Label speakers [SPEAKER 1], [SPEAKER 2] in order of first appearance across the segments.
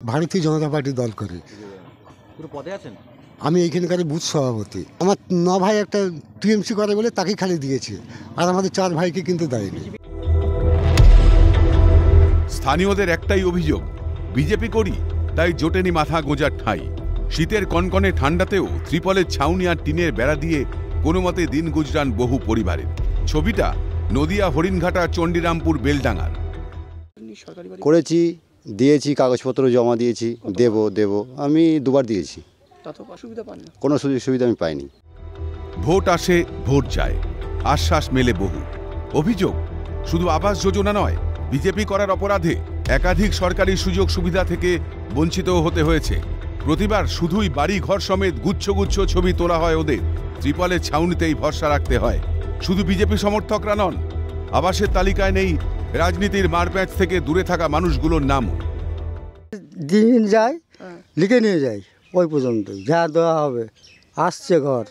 [SPEAKER 1] ভারতীয় জনতা পার্টি দল করে।
[SPEAKER 2] পুরো পদে আছেন?
[SPEAKER 1] আমি এইখানকার বুথ সভাপতি। আমার 9 ভাই একটা টিএমসি করে বলে তাকে খালি দিয়েছে, আর আমাদের 4 ভাইকে কিন্তু দেয়নি।
[SPEAKER 3] স্থানীয়দের একটাই অভিযোগ, বিজেপি করি তাই জোটেনি মাথা গোঁজার ঠাঁই। শীতের কনকনে ঠান্ডাতেও ত্রিপলের ছাউনি আর টিনের বেড়া দিয়ে কোনো মতে দিন গুজরান বহু পরিবারের। ছবিটা নদিয়া হরিণঘাটা চণ্ডীরামপুর বেলডাঙ্গার।
[SPEAKER 4] করেছি, দিয়েছি, কাগজপত্র জমা দিয়েছি, দেব আমি 2বার দিয়েছি, কোনো সুযোগ সুবিধা আমি পাইনি।
[SPEAKER 3] ভোট আসে, ভোট যায়, আশ্বাস মেলে বহু। অভিযোগ শুধু আবাস যোজনা নয়, বিজেপি করার অপরাধে একাধিক সরকারি সুযোগ সুবিধা থেকে বঞ্চিত হতে হয়েছে। প্রতিবার শুধুই বাড়ি ঘর সমেত গুচ্ছ গুচ্ছ ছবি তোলা হয় ওদের। ত্রিপলের ছাউনিতেই ভরসা রাখতে হয়। শুধু বিজেপি সমর্থকরা নন, আবাসের তালিকায় নেই রাজনীতির মারপ্যাঁচ থেকে দূরে থাকা মানুষগুলোর নামও।
[SPEAKER 5] দিন যায়, লিখে নিয়ে যায়, ওই পর্যন্তই যা দেওয়া হবে। আসছে ঘর,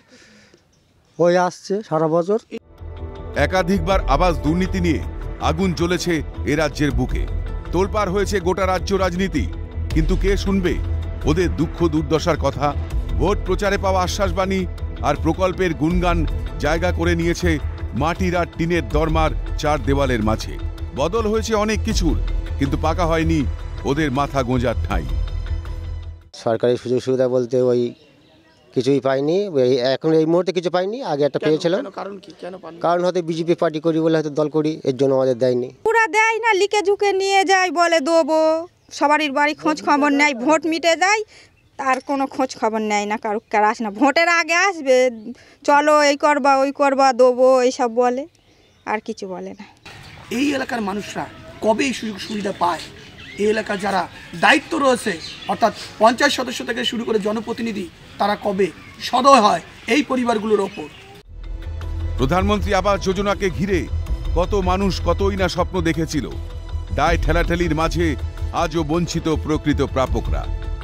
[SPEAKER 5] ওই আসছে সারা বছর।
[SPEAKER 3] একাধিকবার আবাস দুর্নীতি নিয়ে আগুন জ্বলেছে এ রাজ্যের বুকে। তোলপাড় হয়েছে গোটা রাজ্য রাজনীতি, কিন্তু কে শুনবে ওদের দুঃখ দুর্দশার কথা? ভোট প্রচারে পাওয়া আশ্বাসবাণী আর প্রকল্পের গুণগান জায়গা করে নিয়েছে মাটির আর টিনের দরমার 4 দেওয়ালের মাঝে। বদল হয়েছে অনেক কিছুর, কিন্তু পাকা হয়নি ওদের মাথা গোঁজার ঠাঁই।
[SPEAKER 6] সরকারি সুযোগ সুবিধা বলতে ওই কিছুই পাইনি, এখন এই মুহূর্তে কিছু পাইনি, আগে একটা পেয়েছিলাম। কারণ হয়তো বিজেপি পার্টি করি বলে হয়তো দল করি, এর জন্য আমাদের দেয়নি।
[SPEAKER 7] পুরা দেয় না, লিখে ঝুঁকে নিয়ে যায়, বলে দেবো। সবারই বাড়ি খোঁজ খবর নেয়, ভোট মিটে যায়, তার কোনো খোঁজ খবর নেয় না, কারো আসে না। ভোটের আগে আসবে, চলো এই করবা ওই করবা, দেবো, এইসব বলে, আর কিছু বলে না।
[SPEAKER 8] এই এলাকার মানুষরা কবে এই সুযোগ সুবিধা পায়? এই এলাকার যারা দায়িত্ব রয়েছে, অর্থাৎ পঞ্চায়েত সদস্য থেকে শুরু করে জনপ্রতিনিধি, তারা কবে সদয় হয় এই পরিবারগুলোর ওপর?
[SPEAKER 3] প্রধানমন্ত্রী আবাস যোজনাকে ঘিরে কত মানুষ কতই না স্বপ্ন দেখেছিল। দায় ঠেলাঠেলির মাঝে আজও বঞ্চিত প্রকৃত প্রাপকরা।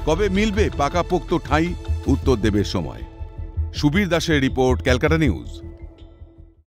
[SPEAKER 3] কবে মিলবে পাকাপোক্ত ঠাঁই? উত্তর দেবে সময়। সুবীর দাসের রিপোর্ট, ক্যালকাটা নিউজ।